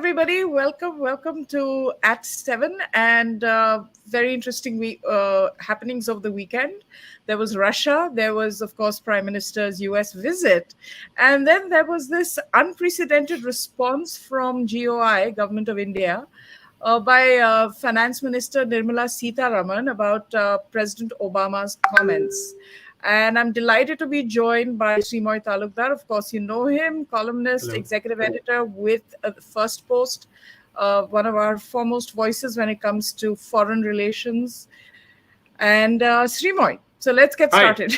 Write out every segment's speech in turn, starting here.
everybody. Welcome to At 7 and very interesting happenings of the weekend. There was Russia. There was, of course, Prime Minister's US visit. And then there was this unprecedented response from GOI, Government of India, by Finance Minister Nirmala Sitharaman about President Obama's comments. And I'm delighted to be joined by Sreemoy Talukdar. Of course, you know him, columnist, Hello. executive editor with First Post, one of our foremost voices when it comes to foreign relations. And Sreemoy, so let's get Hi. started.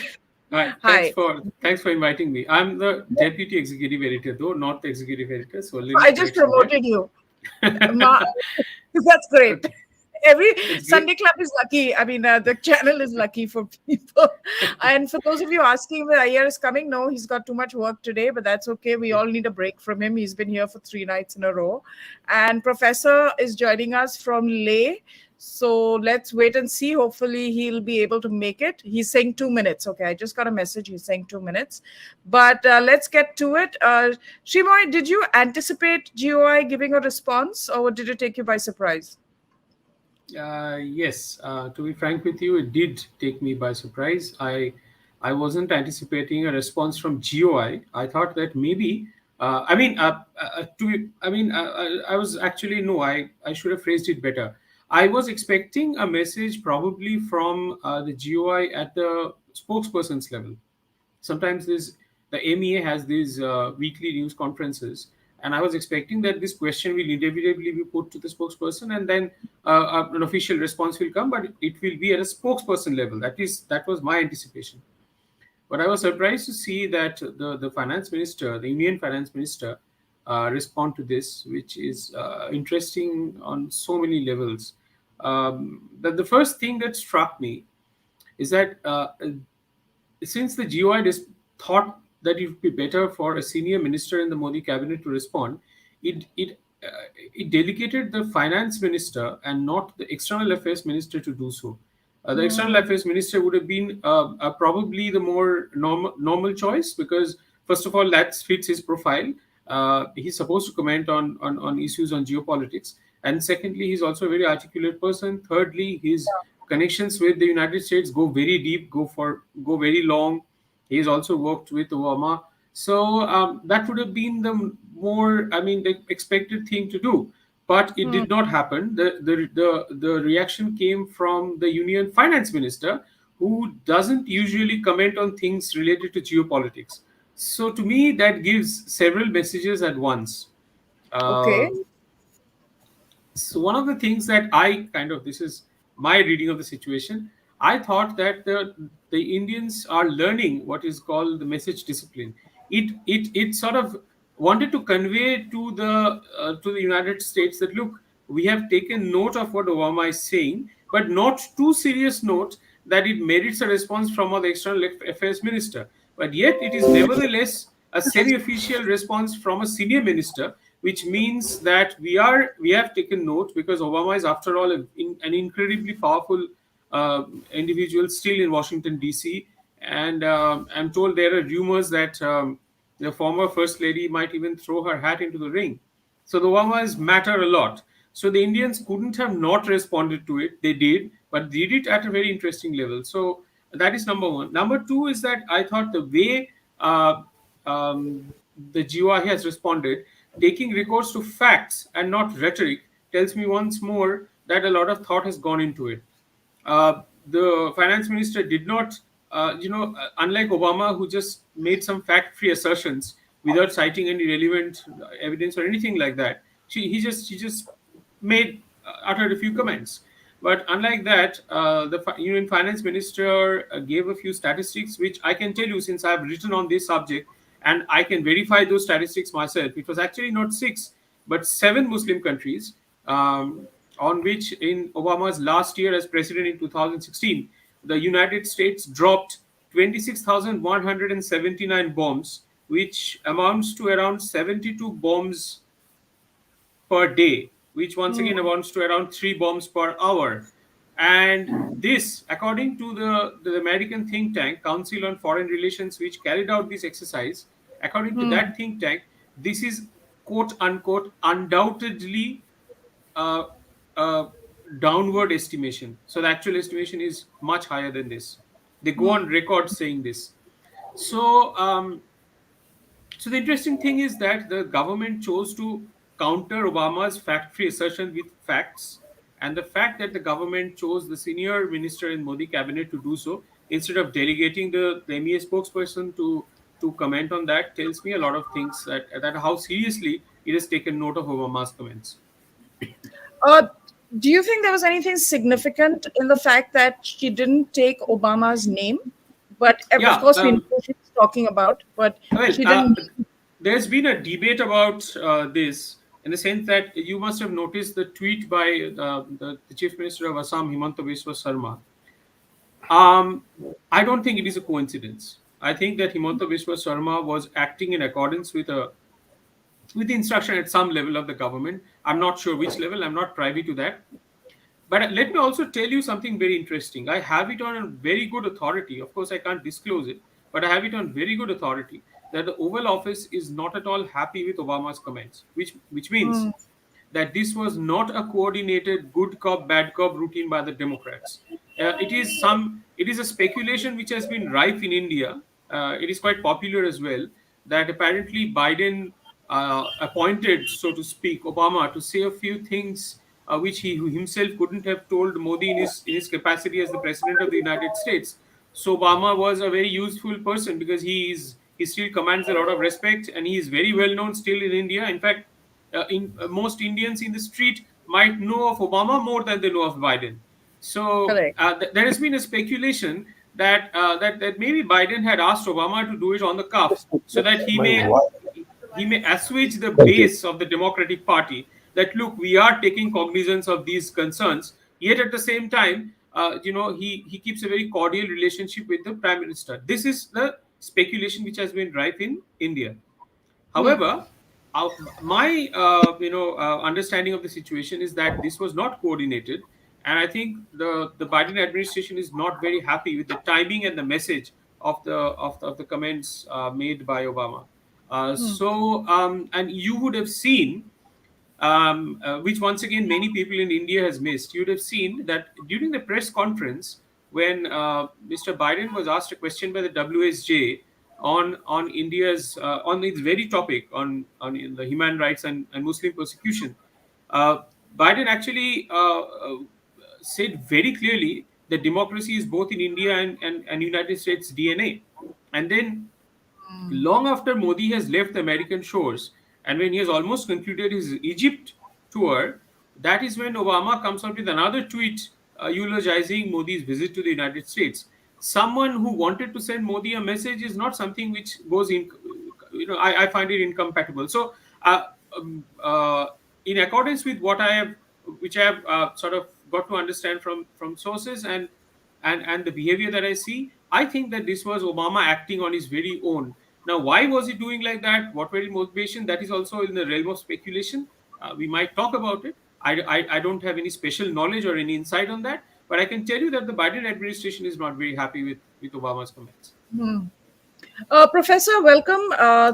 Hi. Thanks Hi. for inviting me. I'm the deputy executive editor, though not the executive editor. So a little I just correction there. promoted you. Ma- that's great. Okay, Every it's great. Sunday Club is lucky. I mean, the channel is lucky for people. And for those of you asking if Ayer is coming, no, he's got too much work today, but that's okay. We all need a break from him. He's been here for 3 nights in a row. And Professor is joining us from Leh. So let's wait and see. Hopefully, he'll be able to make it. He's saying 2 minutes. Okay, I just got a message. He's saying 2 minutes. But let's get to it. Sreemoy, did you anticipate GOI giving a response or did it take you by surprise? Yes. To be frank with you, it did take me by surprise. I wasn't anticipating a response from GOI. I thought that maybe. I was actually no. I should have phrased it better. I was expecting a message probably from the GOI at the spokesperson's level. Sometimes this the MEA has these weekly news conferences, and I was expecting that this question will inevitably be put to the spokesperson, and then an official response will come, but it will be at a spokesperson level. That was my anticipation. But I was surprised to see that the finance minister, the Indian finance minister, respond to this, which is interesting on so many levels. The first thing that struck me is that since the GOI thought that it would be better for a senior minister in the Modi cabinet to respond, it delegated the finance minister and not the external affairs minister to do so. The external affairs minister would have been probably the more normal choice because, first of all, that fits his profile. He's supposed to comment on issues on geopolitics. And secondly, he's also a very articulate person. Thirdly, his connections with the United States go very deep, go very long. He's also worked with Obama. So that would have been the expected thing to do. But it did not happen. The reaction came from the Union Finance Minister, who doesn't usually comment on things related to geopolitics. So to me, that gives several messages at once. Okay. Uh, so one of the things that this is my reading of the situation. I thought that the Indians are learning what is called the message discipline. It sort of wanted to convey to the United States that, look, we have taken note of what Obama is saying, but not too serious note that it merits a response from the external affairs minister. But yet it is nevertheless a semi-official response from a senior minister, which means that we have taken note because Obama is, after all, an incredibly powerful individual still in Washington D.C. And I'm told there are rumors that the former first lady might even throw her hat into the ring. So the Obamas matter a lot. So the Indians couldn't have not responded to it. They did, but they did it at a very interesting level. So that is number one. Number two is that I thought the way the GOI has responded, taking recourse to facts and not rhetoric, tells me once more that a lot of thought has gone into it. The finance minister did not, unlike Obama, who just made some fact-free assertions without citing any relevant evidence or anything like that. He just made uttered a few comments. But unlike that, the Union Finance Minister gave a few statistics, which I can tell you since I've written on this subject, and I can verify those statistics myself. It was actually not six, but seven Muslim countries, on which in Obama's last year as president in 2016, the United States dropped 26,179 bombs, which amounts to around 72 bombs per day, which once again amounts to around 3 bombs per hour. And this, according to the American think tank, Council on Foreign Relations, which carried out this exercise, according to that think tank, this is quote unquote undoubtedly uh, uh, downward estimation. So the actual estimation is much higher than this. They go on record saying this. So so the interesting thing is that the government chose to counter Obama's fact-free assertion with facts, and the fact that the government chose the senior minister in Modi cabinet to do so instead of delegating the MEA spokesperson to comment on that tells me a lot of things, that how seriously it has taken note of Obama's comments. Uh, do you think there was anything significant in the fact that she didn't take Obama's name? But of Yeah. course, we know who she's talking about, but Well, she didn't. there's been a debate about this, in the sense that you must have noticed the tweet by the Chief Minister of Assam, Himanta Biswa Sarma. Um, I don't think it is a coincidence. I think that Himanta Biswa Sarma was acting in accordance with the instruction at some level of the government. I'm not sure which level. I'm not privy to that. But let me also tell you something very interesting. I have it on a very good authority. Of course, I can't disclose it, but I have it on very good authority that the Oval Office is not at all happy with Obama's comments, which means that this was not a coordinated good cop bad cop routine by the Democrats. It is a speculation which has been rife in India. It is quite popular as well, that apparently Biden appointed, so to speak, Obama to say a few things which he himself couldn't have told Modi in his capacity as the president of the United States. So Obama was a very useful person because he still commands a lot of respect, and he is very well known still in India. In fact, most Indians in the street might know of Obama more than they know of Biden. So Correct. there has been a speculation that maybe Biden had asked Obama to do it on the cuff so that My wife. he may assuage the Thank you. base of the Democratic Party, that look, we are taking cognizance of these concerns. Yet at the same time, he keeps a very cordial relationship with the Prime Minister. This is the speculation which has been rife in India. However, my understanding of the situation is that this was not coordinated, and I think the Biden administration is not very happy with the timing and the message of the comments made by Obama. And you would have seen, which once again many people in India has missed. You'd have seen that during the press conference when Mr. Biden was asked a question by the WSJ on India's on its very topic on the human rights and Muslim persecution, uh, Biden actually said very clearly that democracy is both in India and United States DNA. And then long after Modi has left the American shores and when he has almost concluded his Egypt tour, that is when Obama comes out with another tweet eulogizing Modi's visit to the United States. Someone who wanted to send Modi a message is not something which goes in, I find it incompatible. So, uh, um, uh, in accordance with which I have sort of got to understand from sources and the behavior that I see, I think that this was Obama acting on his very own. Now, why was he doing like that? What were his motivation? That is also in the realm of speculation. We might talk about it. I don't have any special knowledge or any insight on that, but I can tell you that the Biden administration is not very happy with Obama's comments. Professor, welcome.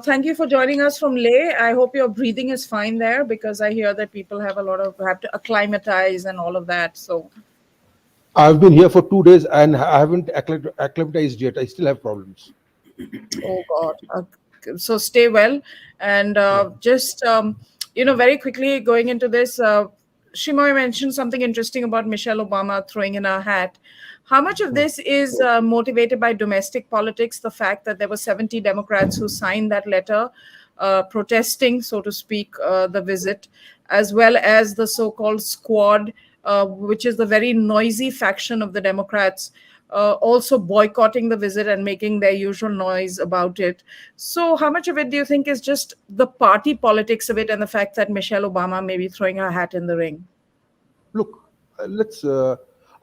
Thank you for joining us from Leh. I hope your breathing is fine there because I hear that people have to acclimatize and all of that. So, I've been here for 2 days and I haven't acclimatized yet. I still have problems. oh God. So stay well. And Yeah. just, very quickly going into this, Sreemoy mentioned something interesting about Michelle Obama throwing in her hat. How much of this is motivated by domestic politics? The fact that there were 70 Democrats who signed that letter protesting, so to speak, the visit, as well as the so called squad, which is the very noisy faction of the Democrats, also boycotting the visit and making their usual noise about it. So, how much of it do you think is just the party politics of it and the fact that Michelle Obama may be throwing her hat in the ring? Look, let's.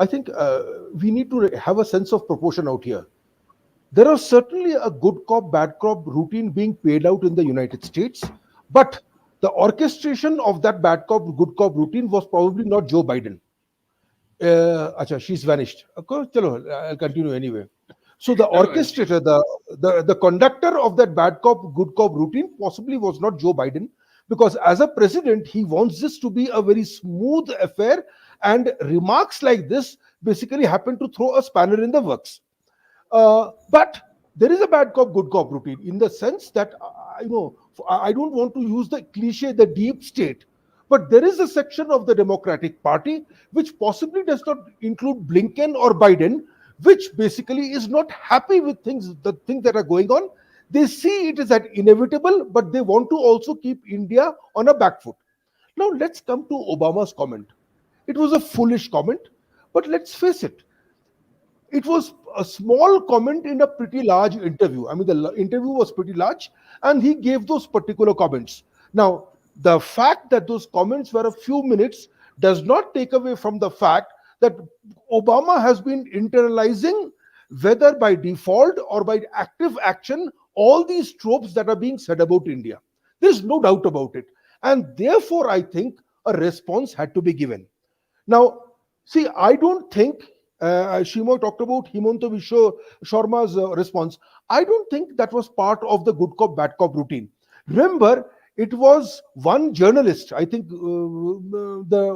I think we need to have a sense of proportion out here. There is certainly a good cop, bad cop routine being paid out in the United States, but the orchestration of that bad cop, good cop routine was probably not Joe Biden. Acha, she's vanished. Of course, chalo, I'll continue anyway. So the No, no, orchestrator, the conductor of that bad cop, good cop routine possibly was not Joe Biden, because as a president he wants this to be a very smooth affair, and remarks like this basically happen to throw a spanner in the works. But there is a bad cop, good cop routine in the sense that I don't want to use the cliche, the deep state, but there is a section of the Democratic Party which possibly does not include Blinken or Biden, which basically is not happy with the things that are going on. They see it as that inevitable, but they want to also keep India on a back foot. Now let's come to Obama's comment. It was a foolish comment, but let's face it, it was a small comment in a pretty large interview. I mean, the interview was pretty large, and he gave those particular comments. Now, the fact that those comments were a few minutes does not take away from the fact that Obama has been internalizing, whether by default or by active action, all these tropes that are being said about India. There's no doubt about it. And therefore, I think a response had to be given. Now, see, I don't think Sreemoy talked about Himanta Vishwa Sharma's response. I don't think that was part of the good cop, bad cop routine. Remember, it was one journalist, I think the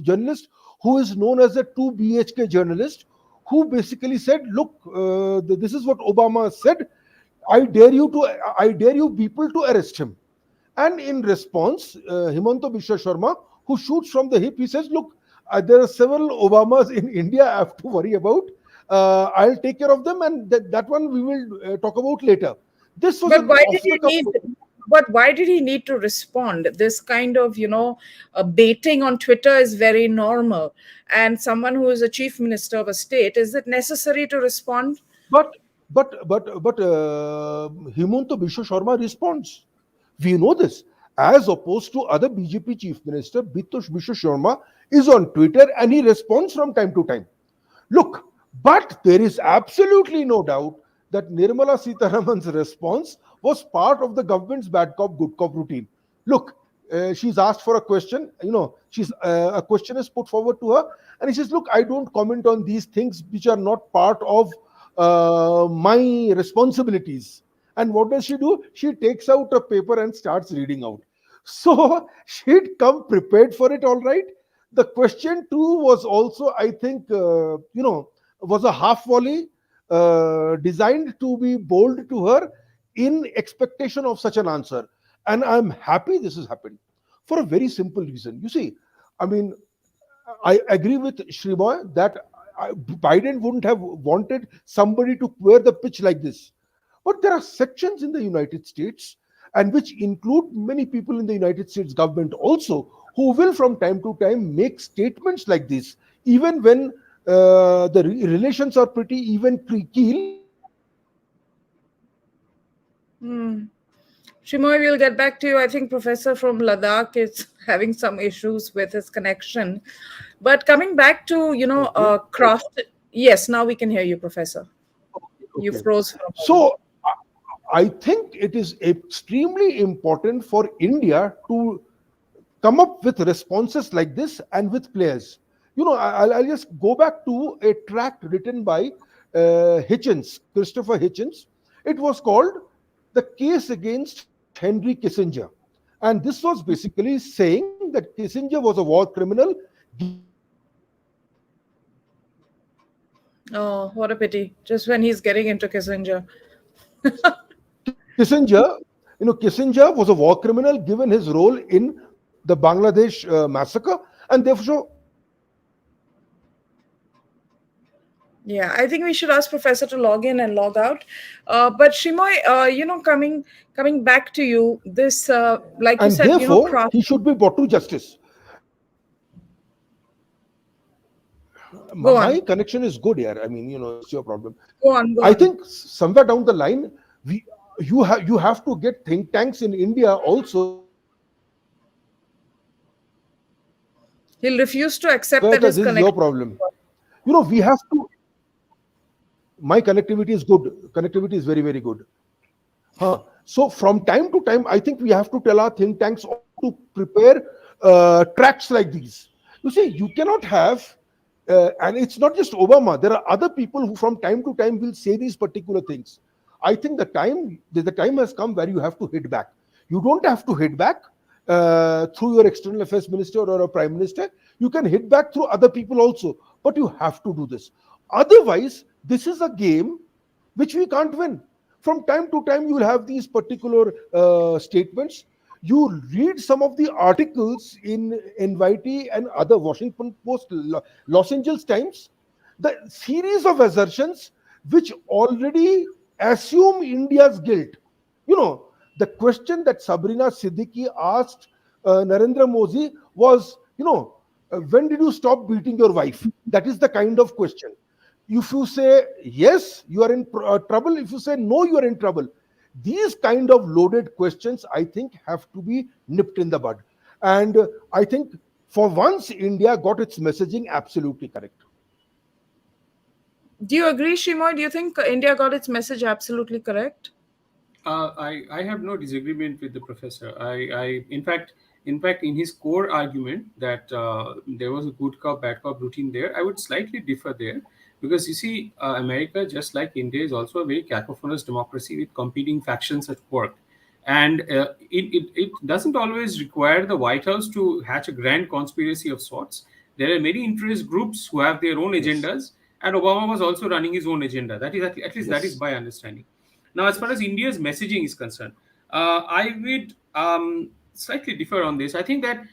journalist who is known as a 2 BHK journalist, who basically said, look, this is what Obama said. I dare you people to arrest him. And in response, Himanta Biswa Sharma, who shoots from the hip, he says, look, there are several Obamas in India I have to worry about. I'll take care of them, and that one we will talk about later. This was But an why off did he the cuff. need? But why did he need to respond? This kind of, baiting on Twitter is very normal. And someone who is a chief minister of a state, is it necessary to respond? But Himanta Biswa Sharma responds. We know this. As opposed to other BJP chief minister, Bitush Biswa Sharma is on Twitter and he responds from time to time. Look, but there is absolutely no doubt that Nirmala Sitharaman's response was part of the government's bad cop, good cop routine. Look, she's asked for a question. She's a question is put forward to her, and he says, "Look, I don't comment on these things which are not part of my responsibilities." And what does she do? She takes out a paper and starts reading out. So she'd come prepared for it, all right. The question too was also, I think, was a half volley designed to be bold to her in expectation of such an answer. And I'm happy this has happened for a very simple reason. You see, I mean, I agree with Sreemoy that Biden wouldn't have wanted somebody to queer the pitch like this. But there are sections in the United States, and which include many people in the United States government also, who will from time to time make statements like this, even when the relations are pretty even keel. Hmm. Shimoy, we'll get back to you. I think Professor from Ladakh is having some issues with his connection. But coming back to, Okay, craft. Yes, now we can hear you, Professor. You okay. froze for a moment. So I think it is extremely important for India to come up with responses like this and with players. I'll just go back to a tract written by Christopher Hitchens. It was called The Case Against Henry Kissinger. And this was basically saying that Kissinger was a war criminal given his role in the Bangladesh massacre. And Oh, what a therefore, pity. Just when he's getting into Kissinger. Kissinger was a war criminal given his role in the Bangladesh massacre, and Yeah, I think we should ask Professor to log in and log out. But Shimoy, coming back to you, this, like you and said, therefore craft. he should be brought to justice. Go My on, connection is good here. I mean, it's your problem. go on, go I on. think somewhere down the line, you have to get think tanks in India also He'll refuse to accept where that his this is your connection. problem. We have to. My connectivity is good. Connectivity is very, very good. So from time to time, I think we have to tell our think tanks also to prepare tracks like these. You see, you cannot have, and it's not just Obama. There are other people who, from time to time, will say these particular things. I think the time has come where you have to hit back. You don't have to hit back. through your external affairs minister or a prime minister. You can hit back through other people also, but you have to do this. Otherwise, this is a game which we can't win. From time to time, you will have these particular statements. You read some of the articles in NYT and other Washington Post, Los Angeles Times, the series of assertions which already assume India's guilt. You know, the question that Sabrina Siddiqui asked Narendra Modi was, when did you stop beating your wife? That is the kind of question. If you say yes, you are in trouble. If you say no, you are in trouble. These kind of loaded questions, I think, have to be nipped in the bud. And I think for once, India got its messaging absolutely correct. Do you agree, Sreemoy? Do you think India got its message absolutely correct? I have no disagreement with the professor. In fact, in his core argument that there was a good cop, bad cop routine there, I would slightly differ there because you see, America, just like India, is also a very cacophonous democracy with competing factions at work. And it doesn't always require the White House to hatch a grand conspiracy of sorts. There are many interest groups who have their own Yes, agendas, and Obama was also running his own agenda. That is at least that is yes, my understanding. Now, as far as India's messaging is concerned, I would slightly differ on this. I think that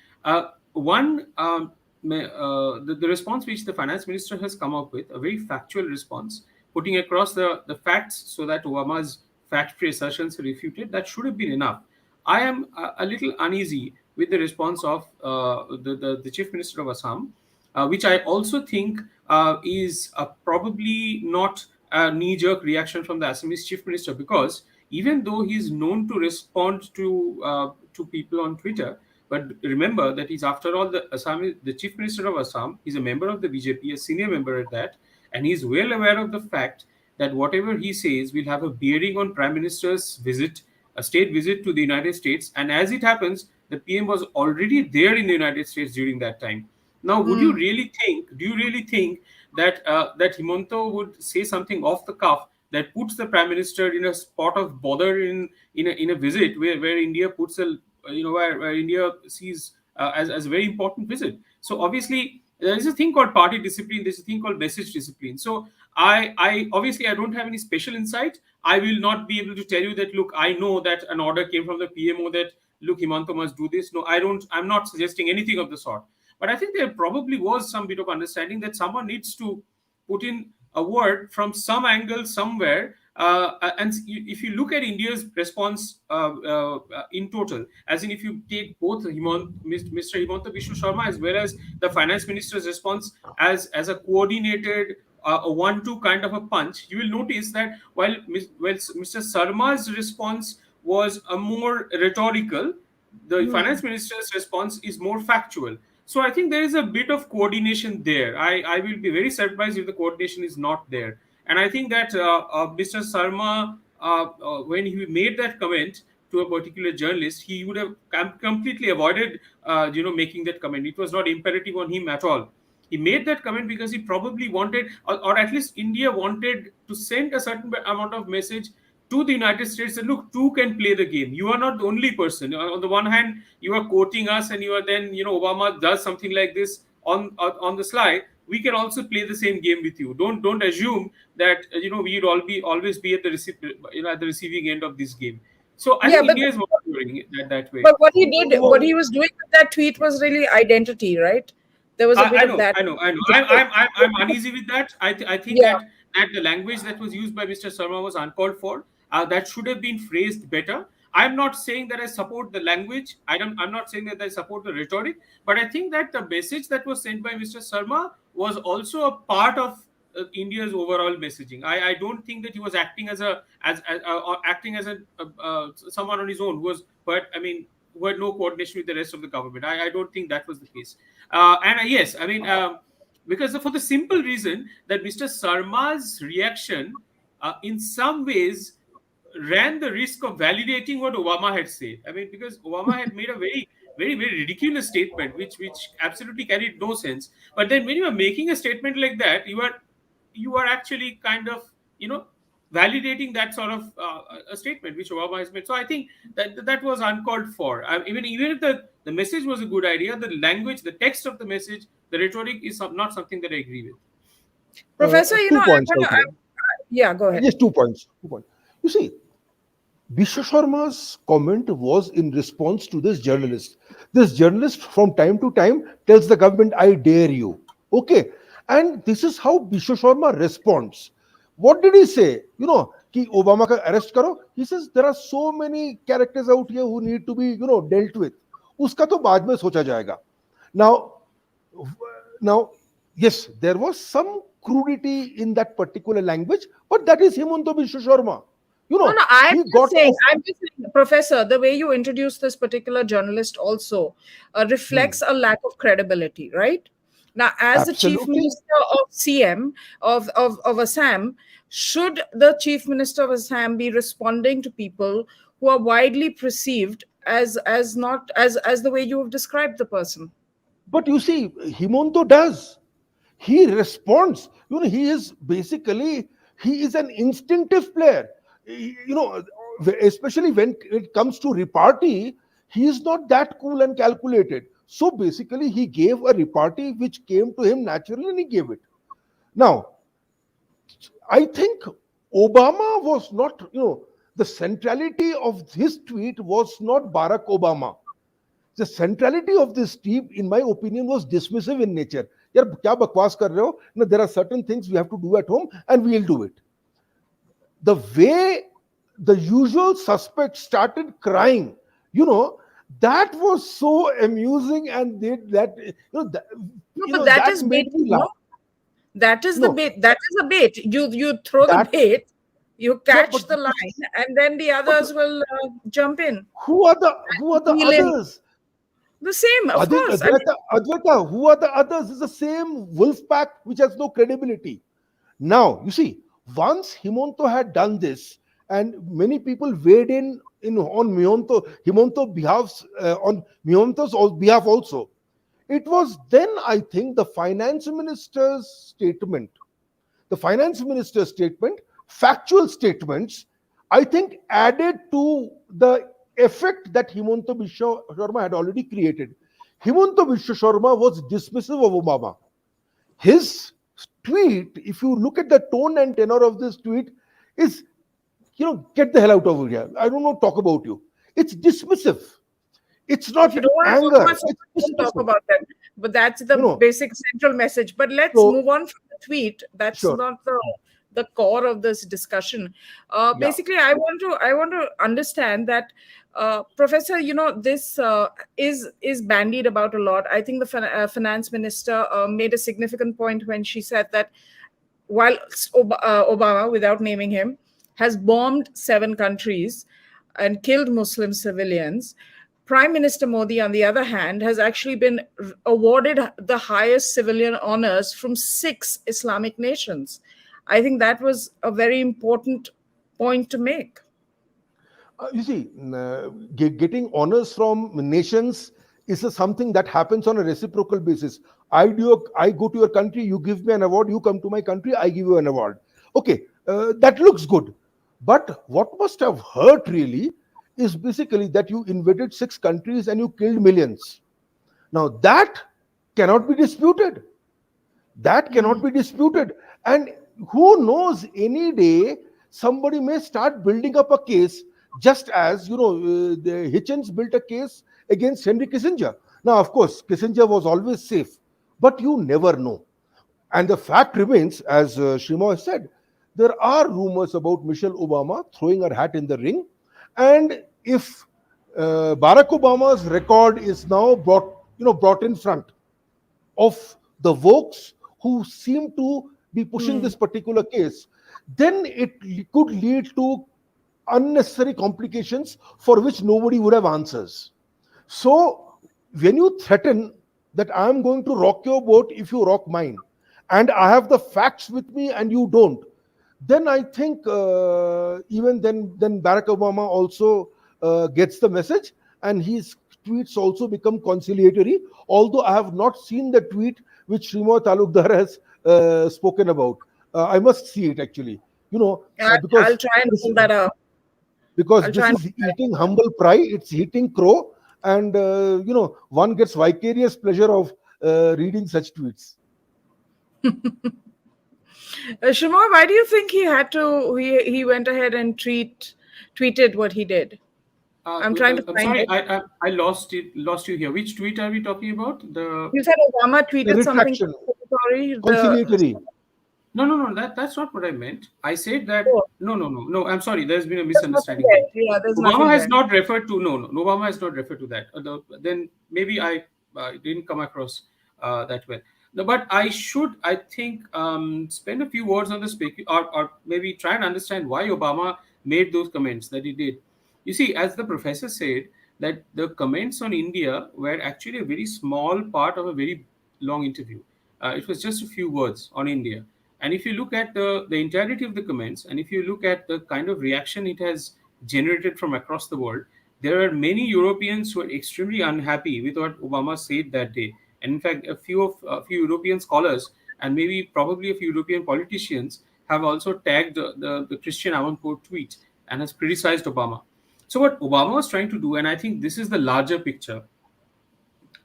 one the response which the finance minister has come up with, a very factual response, putting across the facts so that Obama's fact-free assertions are refuted, that should have been enough. I am a little uneasy with the response of the chief minister of Assam, which I also think is probably not a knee-jerk reaction from the Assamese chief minister, because even though he's known to respond to people on Twitter, but remember that he's, after all, the chief minister of Assam. He's a member of the BJP, a senior member at that, and he's well aware of the fact that whatever he says will have a bearing on prime minister's visit, a state visit to the United States. And as it happens, the PM was already there in the United States during that time. Now, would you Hmm. really think? Do you really think that that Himanto would say something off the cuff that puts the prime minister in a spot of bother in a visit where India puts a where India sees as a very important visit? So obviously there is a thing called party discipline. There's a thing called message discipline. So I obviously I don't have any special insight. I will not be able to tell you that, look, I know that an order came from the PMO that, look, Himanto must do this. No, I don't. I'm not suggesting anything of the sort. But I think there probably was some bit of understanding that someone needs to put in a word from some angle somewhere. And if you look at India's response in total, as in if you take both Mr. Himanta Biswa Sharma as well as the finance minister's response as a coordinated, a one-two kind of a punch, you will notice that while Mr. Sharma's response was a more rhetorical, the Hmm. finance minister's response is more factual. So I think there is a bit of coordination there. I will be very surprised if the coordination is not there. And I think that Mr. Sarma, when he made that comment to a particular journalist, he would have completely avoided, making that comment. It was not imperative on him at all. He made that comment because he probably wanted, or at least India wanted to send a certain amount of message to the United States that, look, two can play the game. You are not the only person. On the one hand, you are quoting us, and you are then, Obama does something like this on the sly. We can also play the same game with you. Don't assume that we'd always be at the at the receiving end of this game. So I Yeah, think India is monitoring it that way. but what he did, what he was doing with that tweet was really identity, right? There was a bit I of know, that. I know, I know. Just I'm uneasy with that. I think yeah, that the language that was used by Mr. Sharma was uncalled for. That should have been phrased better. I'm not saying that I support the language. I'm not saying that I support the rhetoric. But I think that the message that was sent by Mr. Sharma was also a part of India's overall messaging. I don't think that he was acting as someone on his own who was, but I mean, who had no coordination with the rest of the government. I don't think that was the case. And yes, I mean, because for the simple reason that Mr. Sarma's reaction, in some ways, ran the risk of validating what Obama had said. I mean, because Obama had made a very, very, very ridiculous statement, which absolutely carried no sense. But then, when you are making a statement like that, you are actually kind of, validating that sort of a statement which Obama has made. So I think that was uncalled for. Even if the message was a good idea, the language, the text of the message, the rhetoric is not something that I agree with. Professor, Two points out here. yeah, go ahead. Yes, 2 points. 2 points. You see, Vishwa Sharma's comment was in response to this journalist. This journalist, from time to time, tells the government, I dare you. Okay. And this is how Vishwa Sharma responds. What did he say? Ki Obama ka arrest karo? He says there are so many characters out here who need to be, dealt with. Uska to baad mein socha jayega. Now, now, yes, there was some crudity in that particular language, but that is Himanta Vishwa Sharma. No, no, I'm He just got saying, off. Professor, the way you introduced this particular journalist also Hmm. reflects a lack of credibility, right? Now, as the chief Absolutely. minister of CM of Assam, should the chief minister of Assam be responding to people who are widely perceived as not as the way you have described the person? But you see, Himonto does. He responds. He is an instinctive player. Especially when it comes to repartee, he is not that cool and calculated. So basically, he gave a repartee which came to him naturally, and he gave it. Now, I think Obama was not, the centrality of his tweet was not Barack Obama. The centrality of this tweet, in my opinion, was dismissive in nature. यार क्या बकवास कर रहे हो? No, there are certain things we have to do at home, and we'll do it. The way the usual suspect started crying, you know, that was so amusing, and No, but that that is made baiting, me no? laugh. That is the No, bait. That is a bait. You throw the that bait, you no, catch but the line, and then the but others will jump in who are the reel in. others? The same, of course. I mean, Advaita, who are the others? It's the same wolf pack which has no credibility. Now, you see, once Himonto had done this, and many people weighed in on Himonto's behalf also. It was then, I think, the finance minister's statement, factual statements, I think, added to the effect that Himanta Biswa Sharma had already created. Himanta Biswa Sharma was dismissive of Obama. His tweet, if you look at the tone and tenor of this tweet, is, get the hell out of here. I don't want to talk about you. It's dismissive. It's if not you don't want to talk anger. about It's something, don't talk dismissive. about them. But that's the You know, basic central message. But let's so move on from the tweet. That's sure. not the core of this discussion. Yeah. Basically, I want to understand that, Professor. This is bandied about a lot. I think the finance minister made a significant point when she said that while Obama, without naming him, has bombed 7 countries and killed Muslim civilians, Prime Minister Modi, on the other hand, has actually been awarded the highest civilian honors from 6 Islamic nations. I think that was a very important point to make. You see, getting honors from nations is something that happens on a reciprocal basis. I go to your country, you give me an award, you come to my country, I give you an award. Okay, that looks good. But what must have hurt really is basically that you invaded 6 countries and you killed millions. Now, that cannot be disputed. That cannot be disputed. And who knows, any day somebody may start building up a case, just as the Hitchens built a case against Henry Kissinger. Now, of course, Kissinger was always safe, but you never know. And the fact remains, as Sreemoy said, there are rumors about Michelle Obama throwing her hat in the ring. And if Barack Obama's record is now brought in front of the folks who seem to be pushing Hmm. this particular case, then it could lead to unnecessary complications for which nobody would have answers. So, when you threaten that I am going to rock your boat if you rock mine, and I have the facts with me and you don't, then I think even then Barack Obama also gets the message, and his tweets also become conciliatory. Although I have not seen the tweet which Sreemoy Talukdar has spoken about, I must see it actually. You know, I'll because try and this pull that up. because I'll this try and is eating humble pie, it's eating crow, and one gets vicarious pleasure of reading such tweets. Shimoy, why do you think he had to? He went ahead and tweeted what he did. I'm trying to I'm find sorry, it. I lost you here. Which tweet are we talking about? The You said Obama The tweeted something retraction, conciliatory. conciliatory. No, no, no. That's not what I meant. I said that Oh, no, no, no, no. I'm sorry. There's been a there's nothing misunderstanding here. there. Yeah, there's Obama nothing has there. not referred to no. Obama has not referred to that. Then maybe I didn't come across that well. No, but I should, I think, spend a few words on the or maybe try and understand why Obama made those comments that he did. You see, as the professor said, that the comments on India were actually a very small part of a very long interview. It was just a few words on India. And if you look at the entirety of the comments, and if you look at the kind of reaction it has generated from across the world, there are many Europeans who are extremely unhappy with what Obama said that day. And in fact, a few European scholars and maybe probably a few European politicians have also tagged the Christian Amanpour tweet and has criticized Obama. So what Obama was trying to do, and I think this is the larger picture,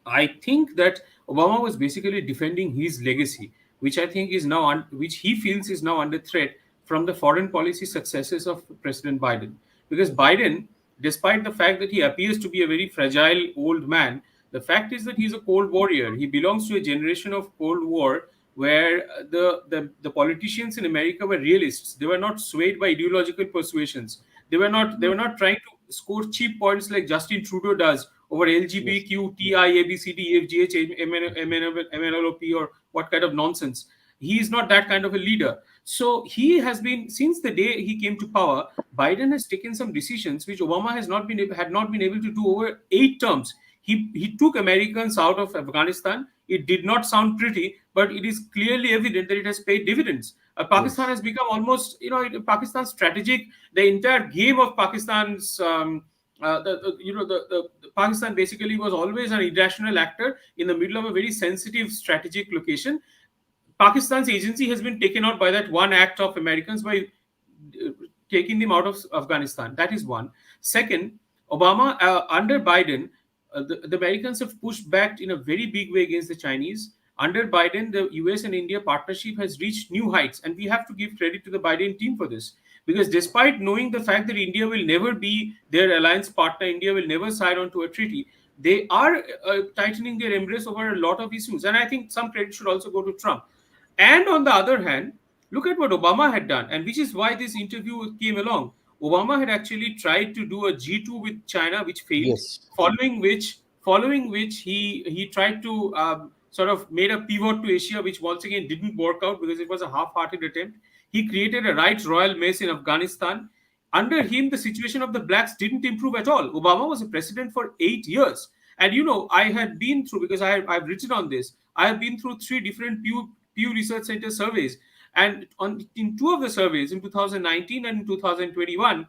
I think that Obama was basically defending his legacy, which I think is now which he feels is now under threat from the foreign policy successes of President Biden. Because Biden, despite the fact that he appears to be a very fragile old man, the fact is that he's a Cold Warrior. He belongs to a generation of Cold War where the politicians in America were realists. They were not swayed by ideological persuasions. They were not trying to score cheap points like Justin Trudeau does over Yes. LGBTQ, TI, ABCD, EFGH, MNLOP, or what kind of nonsense. He is not that kind of a leader. So he has been, since the day he came to power, Biden has taken some decisions which Obama had not been able to do over 8 terms. He took Americans out of Afghanistan. It did not sound pretty, but it is clearly evident that it has paid dividends. Pakistan Yes. has become almost, Pakistan's strategic, the entire game of Pakistan's, the Pakistan basically was always an irrational actor in the middle of a very sensitive strategic location. Pakistan's agency has been taken out by that one act of Americans by taking them out of Afghanistan. That is one. Second, Obama, under Biden, the Americans have pushed back in a very big way against the Chinese. Under Biden, the US and India partnership has reached new heights, and we have to give credit to the Biden team for this. Because despite knowing the fact that India will never be their alliance partner, India will never sign on to a treaty, they are tightening their embrace over a lot of issues. And I think some credit should also go to Trump. And on the other hand, look at what Obama had done, and which is why this interview came along. Obama had actually tried to do a G2 with China, which failed. Yes. Following which he tried to sort of made a pivot to Asia, which once again didn't work out because it was a half-hearted attempt. He created a right royal mess in Afghanistan. Under him, the situation of the blacks didn't improve at all. Obama was a president for 8 years. And I had been through, because I've written on this, I have been through three different Pew Research Center surveys. And in two of the surveys, in 2019 and in 2021,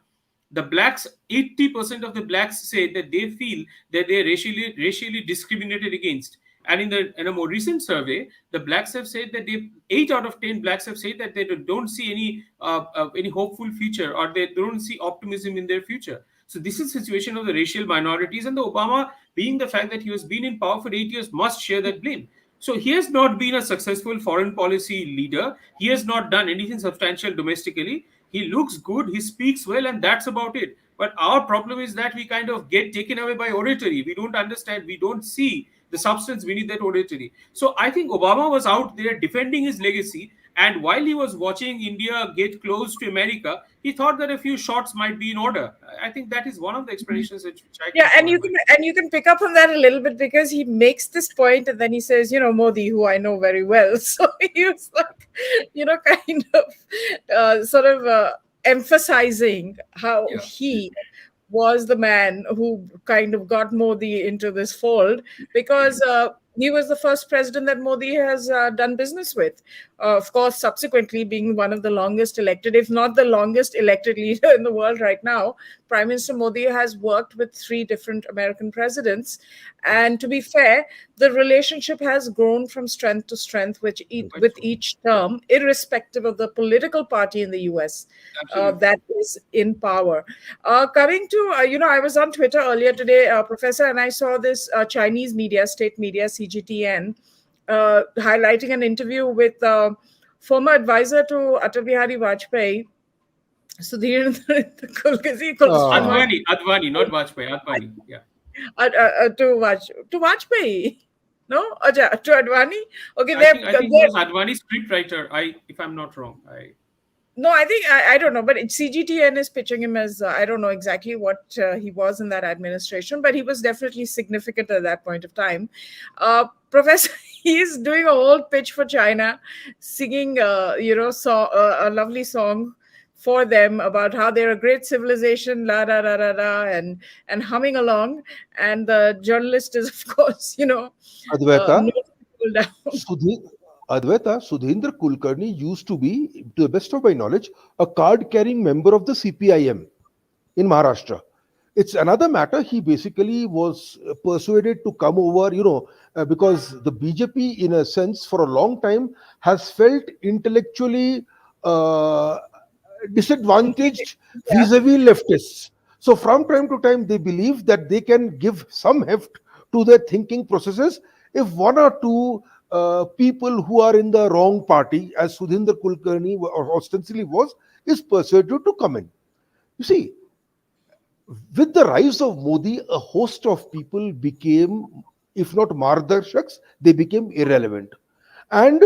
the blacks, 80% of the blacks say that they feel that they're racially discriminated against. And in a more recent survey, the blacks have said that 8 out of 10 blacks have said that they don't see any hopeful future, or they don't see optimism in their future. So this is the situation of the racial minorities, and the Obama, being the fact that he has been in power for 8 years, must share that blame. So he has not been a successful foreign policy leader. He has not done anything substantial domestically. He looks good, he speaks well, and that's about it. But our problem is that we kind of get taken away by oratory. We don't understand, we don't see the substance beneath that oratory. So I think Obama was out there defending his legacy. And while he was watching India get close to America, he thought that a few shots might be in order. I think that is one of the explanations which I Yeah, can and throw in you mind. can pick up on that a little bit because he makes this point and then he says, Modi, who I know very well. So he was like, kind of sort of emphasizing how Yeah. he was the man who kind of got Modi into this fold because he was the first president that Modi has done business with. Of course, subsequently being one of the longest elected, if not the longest elected leader in the world right now, Prime Minister Modi has worked with three different American presidents. And to be fair, the relationship has grown from strength to strength Quite with so. each term, irrespective of the political party in the US Absolutely. that is in power. Coming to, I was on Twitter earlier today, Professor, and I saw this Chinese media, state media, CGTN, highlighting an interview with former advisor to Atal Bihari Vajpayee, Sudhir Kulkarni, he calls Sreemoy Advani, not Vajpayee. Advani. Yeah. to Vajpayee. No, Aja, to Advani. Okay, I think he they're was Advani's scriptwriter. If I'm not wrong. I no, I think I don't know, but CGTN is pitching him as I don't know exactly what he was in that administration, but he was definitely significant at that point of time. Professor, he's doing a whole pitch for China, singing a lovely song for them about how they're a great civilization, la da da da da, and humming along, and the journalist is of course Advaita, noting people down. Sudhi, Advaita, Sudhindra Kulkarni used to be, to the best of my knowledge, a card carrying member of the CPIM in Maharashtra. It's another matter. He basically was persuaded to come over, because the BJP, in a sense, for a long time has felt intellectually uh, disadvantaged Yeah. vis-a-vis leftists. So, from time to time, they believe that they can give some heft to their thinking processes if one or two people who are in the wrong party, as Sudhindra Kulkarni ostensibly was, is persuaded to come in. You see, with the rise of Modi, a host of people became, if not mardarshaks, they became irrelevant. And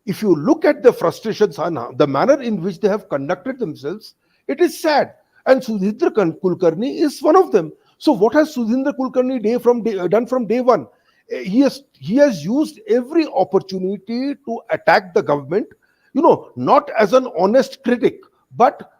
if you look at the frustrations and the manner in which they have conducted themselves, it is sad. And Sudhindra Kulkarni is one of them. So, what has Sudhindra Kulkarni done from day one? He has used every opportunity to attack the government, not as an honest critic, but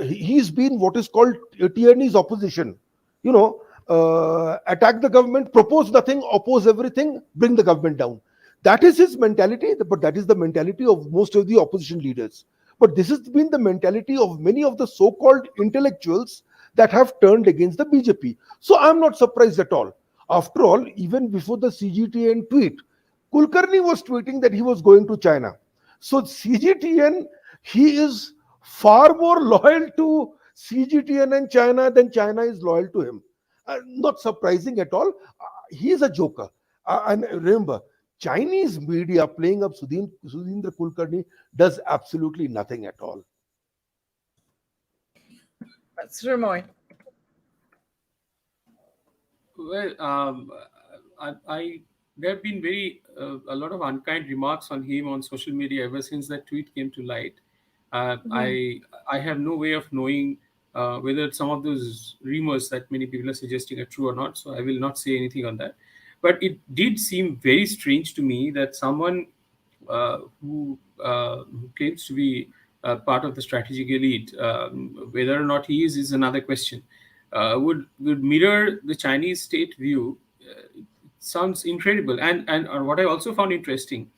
he's been what is called Tierney's opposition. Attack the government, propose nothing, oppose everything, bring the government down. That is his mentality, but that is the mentality of most of the opposition leaders. But this has been the mentality of many of the so called intellectuals that have turned against the BJP. So I'm not surprised at all. After all, even before the CGTN tweet, Kulkarni was tweeting that he was going to China. So CGTN, he is far more loyal to CGTN and China than China is loyal to him. Not surprising at all. He is a joker. And remember, Chinese media playing up Sudhindra Kulkarni does absolutely nothing at all. That's Sreemoy. Well, I there have been very a lot of unkind remarks on him on social media ever since that tweet came to light. Uh, I I have no way of knowing whether some of those rumors that many people are suggesting are true or not. So I will not say anything on that. But it did seem very strange to me that someone who claims to be part of the strategic elite, whether or not he is another question, would mirror the Chinese state view. It sounds incredible, and what I also found interesting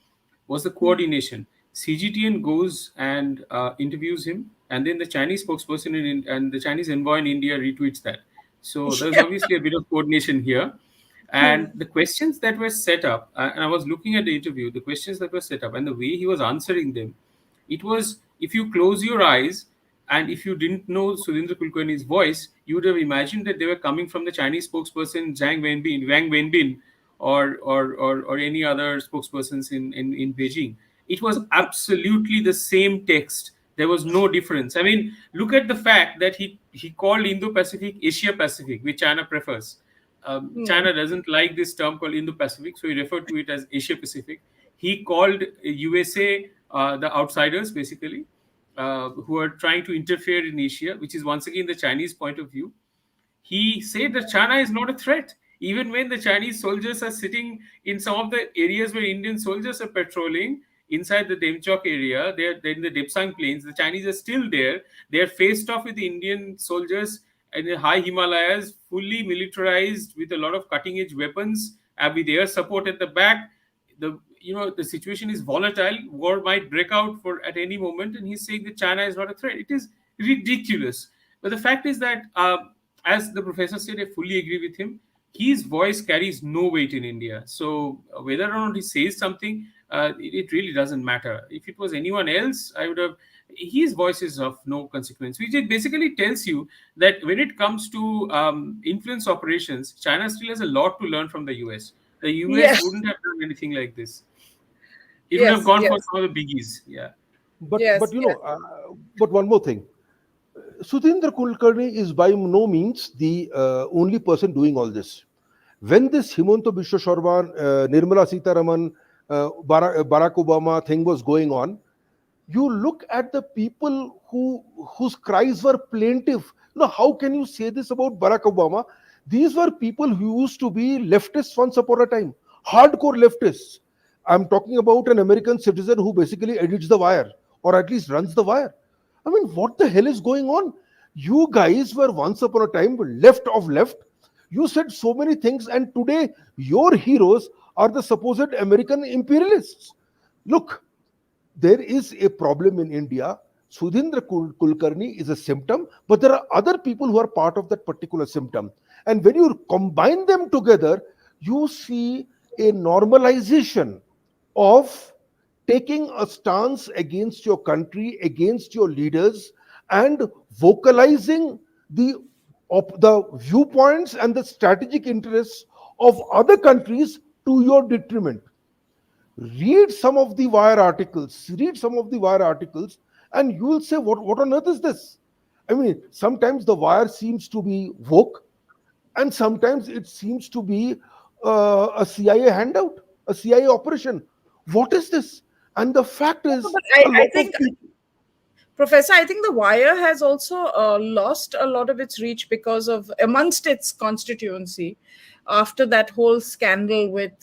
was the coordination. CGTN goes and interviews him, and then the Chinese spokesperson and the Chinese envoy in India retweets that. So there's obviously a bit of coordination here. And the questions that were set up, and I was looking at the interview, the questions that were set up and the way he was answering them, it was, if you close your eyes and if you didn't know Surendra Kulkarni's voice, you would have imagined that they were coming from the Chinese spokesperson Wang Wenbin, or any other spokespersons in Beijing. It was absolutely the same text. There was no difference. I mean, look at the fact that he called Indo-Pacific Asia Pacific, which China prefers. China doesn't like this term called Indo-Pacific, so he referred to it as Asia Pacific. He called USA the outsiders, basically, who are trying to interfere in Asia, which is once again the Chinese point of view. He said that China is not a threat. Even when the Chinese soldiers are sitting in some of the areas where Indian soldiers are patrolling inside the Demchok area, they're in the Depsang plains, the Chinese are still there. They're faced off with the Indian soldiers in the high Himalayas, fully militarized with a lot of cutting edge weapons, with air support at the back. The situation is volatile. War might break out for at any moment, and he's saying that China is not a threat. It is ridiculous. But the fact is that, as the professor said, I fully agree with him. His voice carries no weight in India. So whether or not he says something, it really doesn't matter. If it was anyone else, I would have. His voice is of no consequence, which it basically tells you that when it comes to influence operations, China still has a lot to learn from the US. The US Yes, wouldn't have done anything like this. It would have yes, gone for yes, some of the biggies. Yeah. But yes, you yes. know, but one more thing. Sudhindra Kulkarni is by no means the only person doing all this. When this Himanta Biswa Sharma, Nirmala Sitaraman, Barack Obama thing was going on, you look at the people whose cries were plaintive. You know, how can you say this about Barack Obama? These were people who used to be leftists once upon a time, hardcore leftists. I'm talking about an American citizen who basically edits the wire, or at least runs the wire. I mean, what the hell is going on? You guys were once upon a time left of left. You said so many things, and today your heroes are the supposed American imperialists. Look, there is a problem in India. Sudhindra Kulkarni is a symptom, but there are other people who are part of that particular symptom. And when you combine them together, you see a normalization of taking a stance against your country, against your leaders, and vocalizing the the viewpoints and the strategic interests of other countries to your detriment. Read some of the wire articles, and you will say, what on earth is this? I mean, sometimes the wire seems to be woke, and sometimes it seems to be a CIA handout, a CIA operation. What is this? And the fact No, is, but a I lot of think, people. Professor, I think The Wire has also lost a lot of its reach because of amongst its constituency after that whole scandal with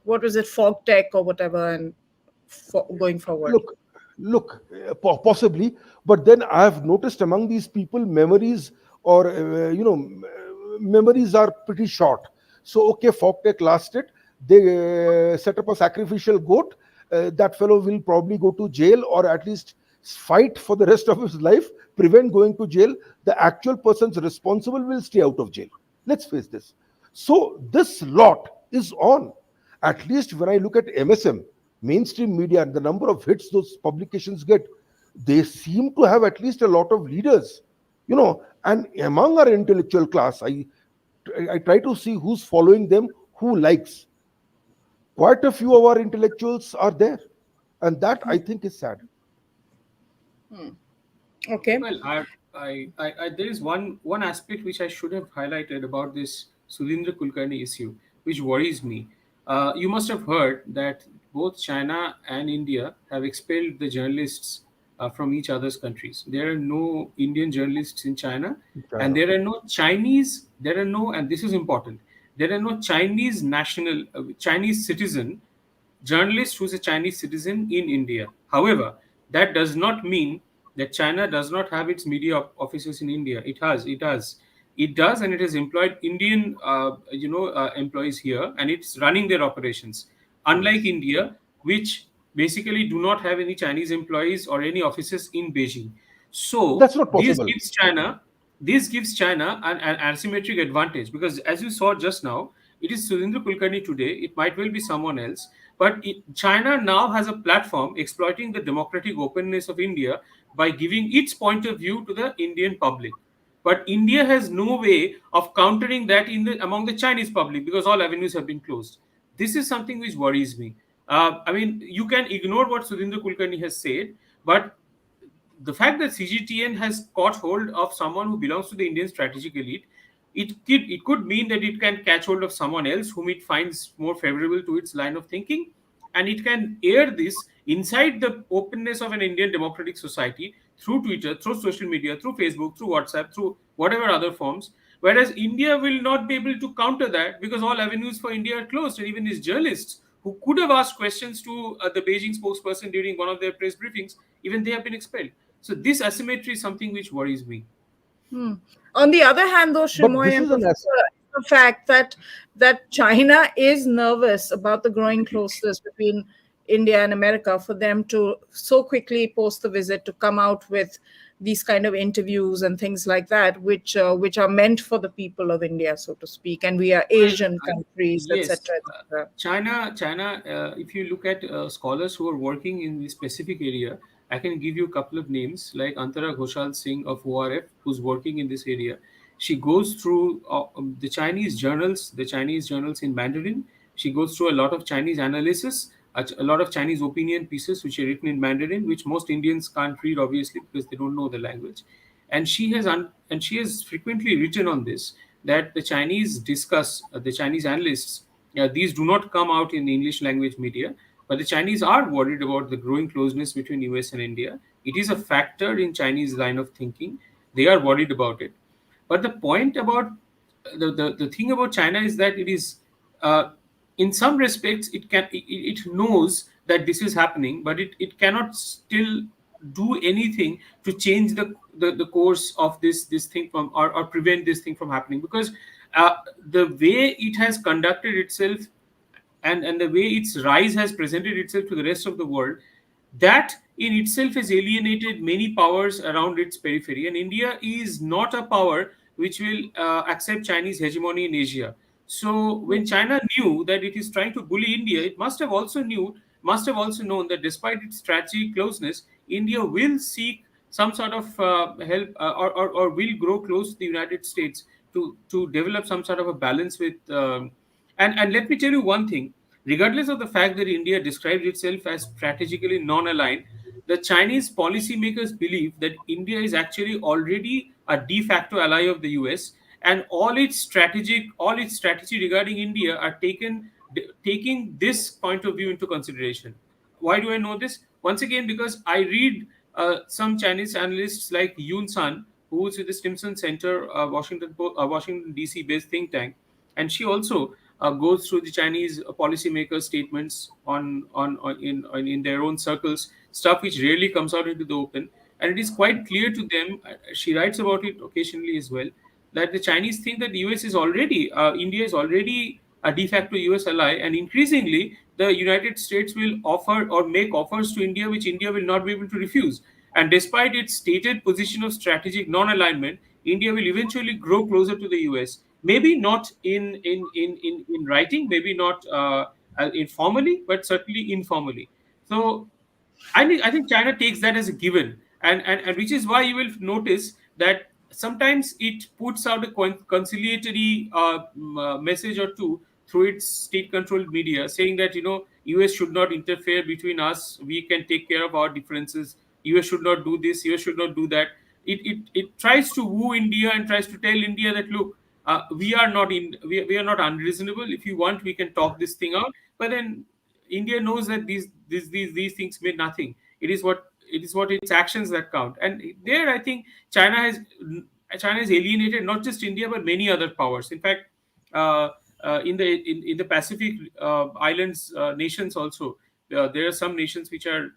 what was it, Fog Tech or whatever, and going forward. Look, possibly, but then I have noticed among these people, memories or memories are pretty short. So okay, Fogtech lasted. They set up a sacrificial goat. That fellow will probably go to jail, or at least fight for the rest of his life, prevent going to jail. The actual persons responsible will stay out of jail. Let's face this. So this lot is on. At least when I look at MSM, mainstream media, and the number of hits those publications get, they seem to have at least a lot of leaders, and among our intellectual class, I try to see who's following them, who likes. Quite a few of our intellectuals are there, and that I think is sad. Okay. Well, there is one aspect which I should have highlighted about this Sudhindra Kulkarni issue, which worries me. You must have heard that both China and India have expelled the journalists from each other's countries. There are no Indian journalists in China, and China. there are no Chinese. There are no, and this is important. There are no Chinese national, Chinese citizen journalist who's a Chinese citizen in India. However, that does not mean that China does not have its media offices in India. It does, and it has employed Indian, employees here, and it's running their operations. Unlike Yes, India, which basically do not have any Chinese employees or any offices in Beijing. So that's not possible. this gives China an asymmetric advantage, because as you saw just now, it is Surendra Kulkarni today. It might well be someone else, but China now has a platform exploiting the democratic openness of India by giving its point of view to the Indian public. But India has no way of countering that among the Chinese public, because all avenues have been closed. This is something which worries me. I mean, you can ignore what Surendra Kulkarni has said, but the fact that CGTN has caught hold of someone who belongs to the Indian strategic elite, it could mean that it can catch hold of someone else whom it finds more favorable to its line of thinking, and it can air this inside the openness of an Indian democratic society through Twitter, through social media, through Facebook, through WhatsApp, through whatever other forms. Whereas India will not be able to counter that, because all avenues for India are closed, and even these journalists who could have asked questions to the Beijing spokesperson during one of their press briefings, even they have been expelled. So this asymmetry is something which worries me. Hmm. On the other hand, though, But Shrimoy this and is an Professor, the fact that China is nervous about the growing closeness between India and America, for them to so quickly post the visit to come out with these kind of interviews and things like that, which are meant for the people of India, so to speak, and we are Well, Asian countries, yes, etc., etc. China. If you look at scholars who are working in this specific area, I can give you a couple of names like Antara Ghoshal Singh of ORF, who's working in this area. She goes through the Chinese journals in Mandarin. She goes through a lot of Chinese analysis, a lot of Chinese opinion pieces which are written in Mandarin, which most Indians can't read, obviously, because they don't know the language. And she has frequently written on this, that the Chinese discuss, the Chinese analysts, these do not come out in the English language media, but the Chinese are worried about the growing closeness between US and India. It is a factor in Chinese line of thinking. They are worried about it. But the point about the thing about China is that it is, uh, in some respects, it knows that this is happening, but it cannot still do anything to change the course of this thing from, or prevent this thing from happening, because the way it has conducted itself, and the way its rise has presented itself to the rest of the world, that in itself has alienated many powers around its periphery. And India is not a power which will accept Chinese hegemony in Asia. So when China knew that it is trying to bully India, it must have also known that despite its strategic closeness, India will seek some sort of help, or will grow close to the United States to develop some sort of a balance with. And let me tell you one thing: regardless of the fact that India describes itself as strategically non-aligned, the Chinese policymakers believe that India is actually already a de facto ally of the US, and all its strategy regarding India are taking this point of view into consideration. Why do I know this? Once again, because I read some Chinese analysts like Yoon Sun, who is with the Stimson Center, Washington DC based think tank, and she also goes through the Chinese policymakers' statements in their own circles, stuff which rarely comes out into the open, and it is quite clear to them. She writes about it occasionally as well, that the Chinese think that the US is already, India is already a de facto US ally, and increasingly the United States will offer or make offers to India which India will not be able to refuse. And despite its stated position of strategic non-alignment, India will eventually grow closer to the US. Maybe not in writing, maybe not informally, but certainly informally. So I think China takes that as a given, and which is why you will notice that sometimes it puts out a conciliatory message or two through its state-controlled media, saying that US should not interfere between us. We can take care of our differences. US should not do this. US should not do that. It tries to woo India and tries to tell India that, look, we are not unreasonable. If you want, we can talk this thing out. But then India knows that these things mean nothing. It is what its actions that count. And there, I think China has alienated not just India but many other powers. In fact, uh, in the Pacific islands nations also, there are some nations which are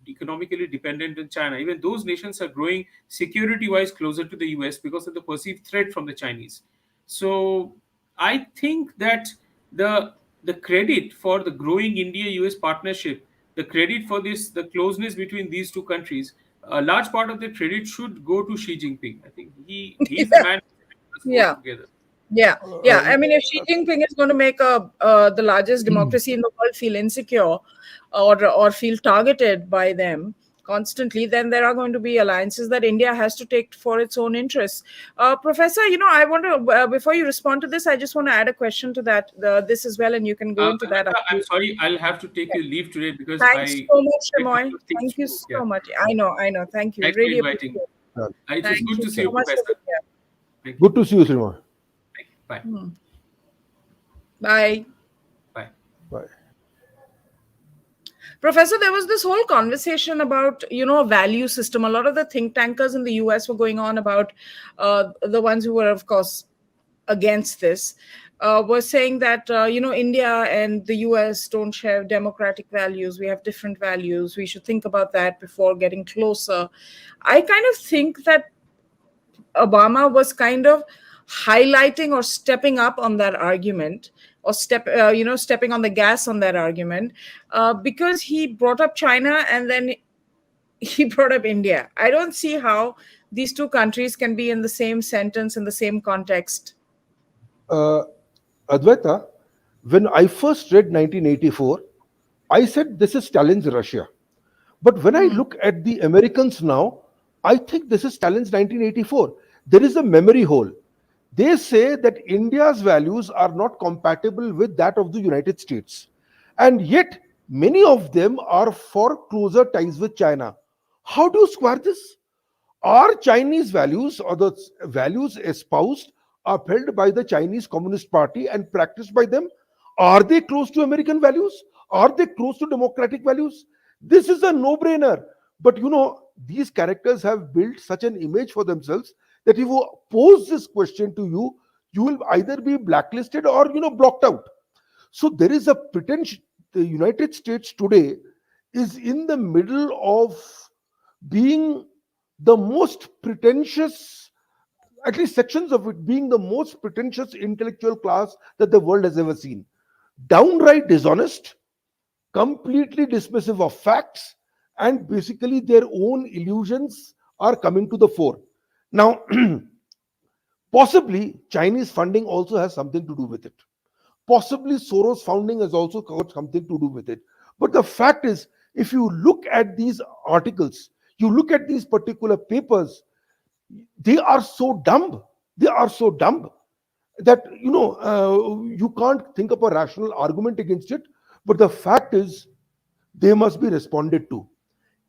economically dependent on China. Even those nations are growing security wise closer to the US because of the perceived threat from the Chinese. So I think that the the credit for the growing India-US partnership, the credit for the closeness between these two countries, a large part of the credit should go to Xi Jinping. I think he's the Yeah, man who put us both yeah. together. Yeah, yeah. Uh, I mean, if Xi Jinping is going to make the largest democracy in the world feel insecure, or feel targeted by them constantly, then there are going to be alliances that India has to take for its own interests. Professor, I want to before you respond to this, I just want to add a question to that this as well, and you can go into that Ananta, I'm after. sorry, I'll have to take your leave today because Thanks I so much, get a Sreemoy. couple of things Thank to you do. Yeah. so much. I know. Thank you. Thanks for Really appreciate inviting. it. It was Thank good you to see so you, much for Professor. being here. Thank you. Good to see you, Sreemoy. Thank you. Bye. Bye. Bye. Bye. Professor, there was this whole conversation about, a value system. A lot of the think tankers in the US were going on about, the ones who were, of course, against this, were saying that, India and the US don't share democratic values. We have different values. We should think about that before getting closer. I kind of think that Obama was kind of highlighting or stepping up on that argument, or stepping on the gas on that argument, because he brought up China, and then he brought up India. I don't see how these two countries can be in the same sentence, in the same context. Uh, Advaita, when I first read 1984, I said this is Stalin's Russia. But when I look at the Americans now, I think this is Stalin's 1984. There is a memory hole. They say that India's values are not compatible with that of the United States. And yet, many of them are for closer ties with China. How do you square this? Are Chinese values or the values espoused upheld by the Chinese Communist Party and practiced by them? Are they close to American values? Are they close to democratic values? This is a no brainer. But these characters have built such an image for themselves that if you pose this question to you, you will either be blacklisted or blocked out. So there is a pretension. The United States today is in the middle of being the most pretentious, at least sections of it being the most pretentious intellectual class that the world has ever seen. Downright dishonest, completely dismissive of facts, and basically their own illusions are coming to the fore. Now, possibly Chinese funding also has something to do with it. Possibly Soros founding has also got something to do with it. But the fact is, if you look at these articles, you look at these particular papers, they are so dumb. They are so dumb that you can't think of a rational argument against it. But the fact is, they must be responded to.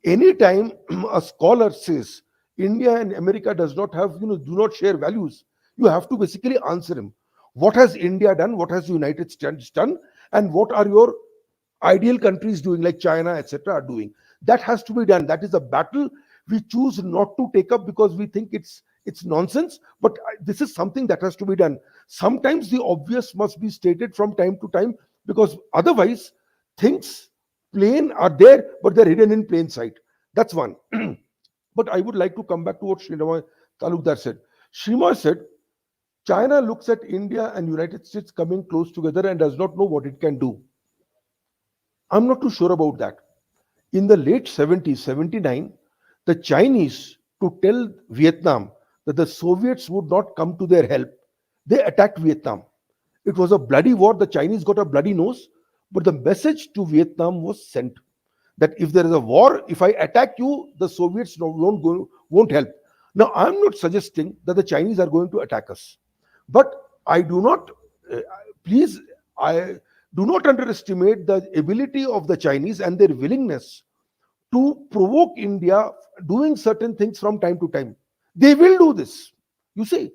Anytime a scholar says India and America does not have, do not share values, you have to basically answer him. What has India done? What has the United States done? And what are your ideal countries doing, like China, etc., are doing? That has to be done. That is a battle we choose not to take up because we think it's nonsense. But this is something that has to be done. Sometimes the obvious must be stated from time to time, because otherwise things plain are there, but they're hidden in plain sight. That's one. But I would like to come back to what Sreemoy Talukdar said. Sreemoy said China looks at India and United States coming close together and does not know what it can do. I'm not too sure about that. In the late 70s, 79, the Chinese, to tell Vietnam that the Soviets would not come to their help, they attacked Vietnam. It was a bloody war. The Chinese got a bloody nose, but the message to Vietnam was sent that if there is a war, if I attack you, the Soviets won't help. Now, I'm not suggesting that the Chinese are going to attack us, but I do not, uh, please, I do not underestimate the ability of the Chinese and their willingness to provoke India doing certain things from time to time. They will do this. You see,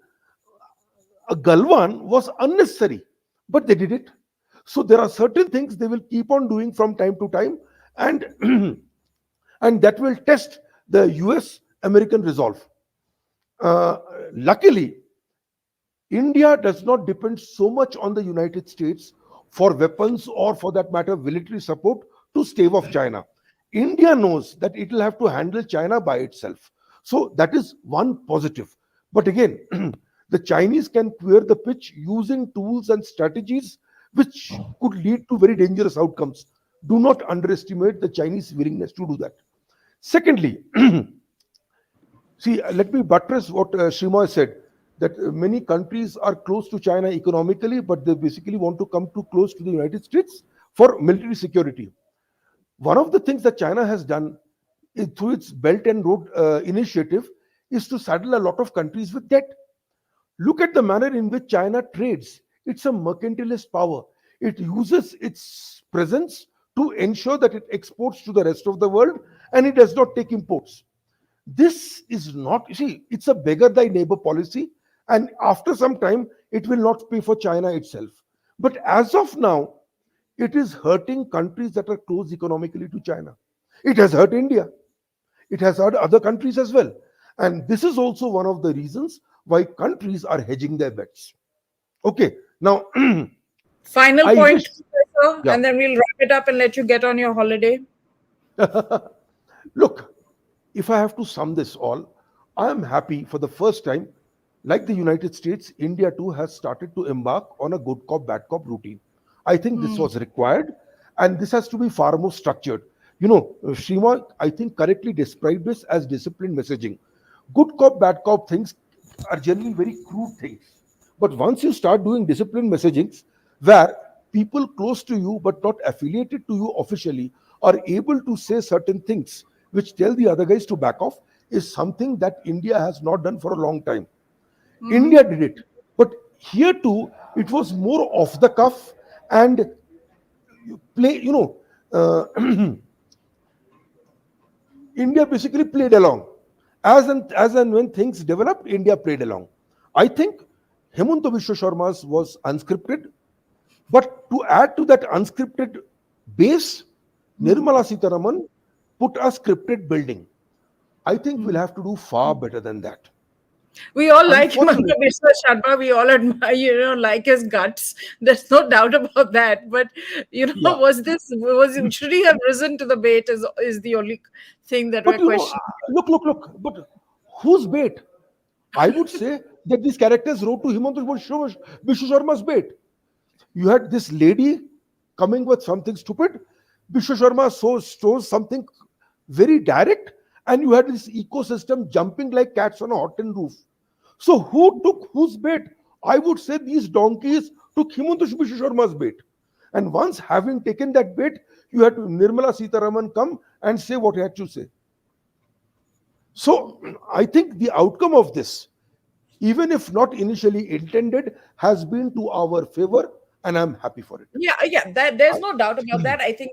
a Galwan was unnecessary, but they did it. So there are certain things they will keep on doing from time to time, and and that will test the US American resolve. Uh, Luckily, India does not depend so much on the United States for weapons or, for that matter, military support to stave off China. India knows that it will have to handle China by itself. So that is one positive. But again, the Chinese can clear the pitch using tools and strategies which could lead to very dangerous outcomes. Do not underestimate the Chinese willingness to do that. Secondly, see, let me buttress what Sreemoy said, that many countries are close to China economically, but they basically want to come too close to the United States for military security. One of the things that China has done through its Belt and Road initiative is to saddle a lot of countries with debt. Look at the manner in which China trades. It's a mercantilist power. It uses its presence to ensure that it exports to the rest of the world and it does not take imports. This is not, you see, it's a beggar thy neighbor policy, and after some time, it will not pay for China itself. But as of now, it is hurting countries that are close economically to China. It has hurt India, it has hurt other countries as well. And this is also one of the reasons why countries are hedging their bets. Okay, now Final I point, wish, Professor, yeah. and then we'll wrap it up and let you get on your holiday. Look, if I have to sum this all, I am happy for the first time, like the United States, India too has started to embark on a good cop, bad cop routine. I think this was required, and this has to be far more structured. Shrima, I think, correctly described this as disciplined messaging. Good cop, bad cop things are generally very crude things. But once you start doing disciplined messagings where people close to you but not affiliated to you officially are able to say certain things which tell the other guys to back off, is something that India has not done for a long time. Mm-hmm. India did it. But here too, it was more off the cuff and play, India basically played along. As and when things developed, India played along. I think Hemanta Vishwa Sharma's was unscripted, but to add to that unscripted base, Nirmala Sitaraman put a scripted building. I think we'll have to do far better than that. We all like Himanta Unfortunately, Biswa Sharma. We all admire, like his guts. There's no doubt about that. But yeah. should he have risen to the bait? Is the only thing that we're But questioning. look. But whose bait? I would say that these characters wrote to Himanta Vishwa Sharma's bait. You had this lady coming with something stupid. Vishwa Sharma shows something very direct, and you had this ecosystem jumping like cats on a hot tin roof. So who took whose bait? I would say these donkeys took Himanta Vishwa Sharma's bait. And once having taken that bait, you had to Nirmala Sitaraman come and say what he had to say. So I think the outcome of this, even if not initially intended, has been to our favor, and I'm happy for it. Yeah, that there's I, no doubt about that. I think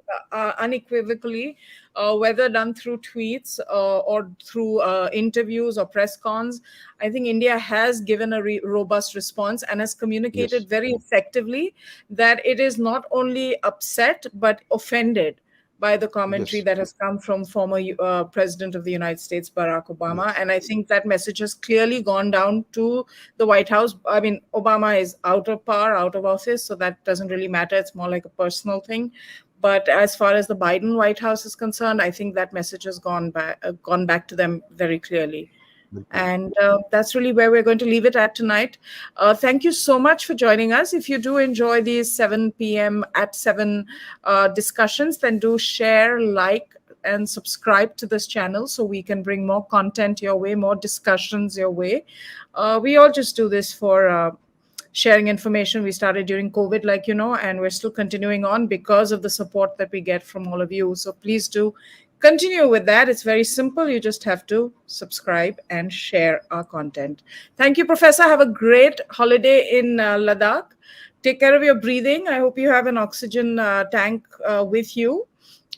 unequivocally, whether done through tweets or through interviews or press cons, I think India has given a robust response and has yes, communicated very effectively that it is not only upset but offended by the commentary yes, that has come from former President of the United States, Barack Obama. yes, And I think that message has clearly gone down to the White House. I mean, Obama is out of power, out of office, so that doesn't really matter. It's more like a personal thing. But as far as the Biden White House is concerned, I think that message has gone back to them very clearly. very clearly. And that's really where we're going to leave it at tonight. Thank you so much for joining us. If you do enjoy these 7 p.m. at 7 discussions, then do share, like, and subscribe to this channel so we can bring more content your way, more discussions your way. We all just do this for sharing information. We started during COVID, and we're still continuing on because of the support that we get from all of you. So please do continue with that. It's very simple. You just have to subscribe and share our content. Thank you, Professor. Have a great holiday in Ladakh. Take care of your breathing. I hope you have an oxygen tank with you,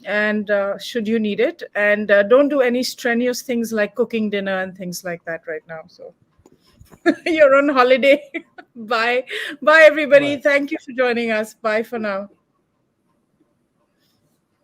and should you need it. And don't do any strenuous things like cooking dinner and things like that right now. So you're on holiday. Bye. Bye, everybody. Bye. Thank you for joining us. Bye for now.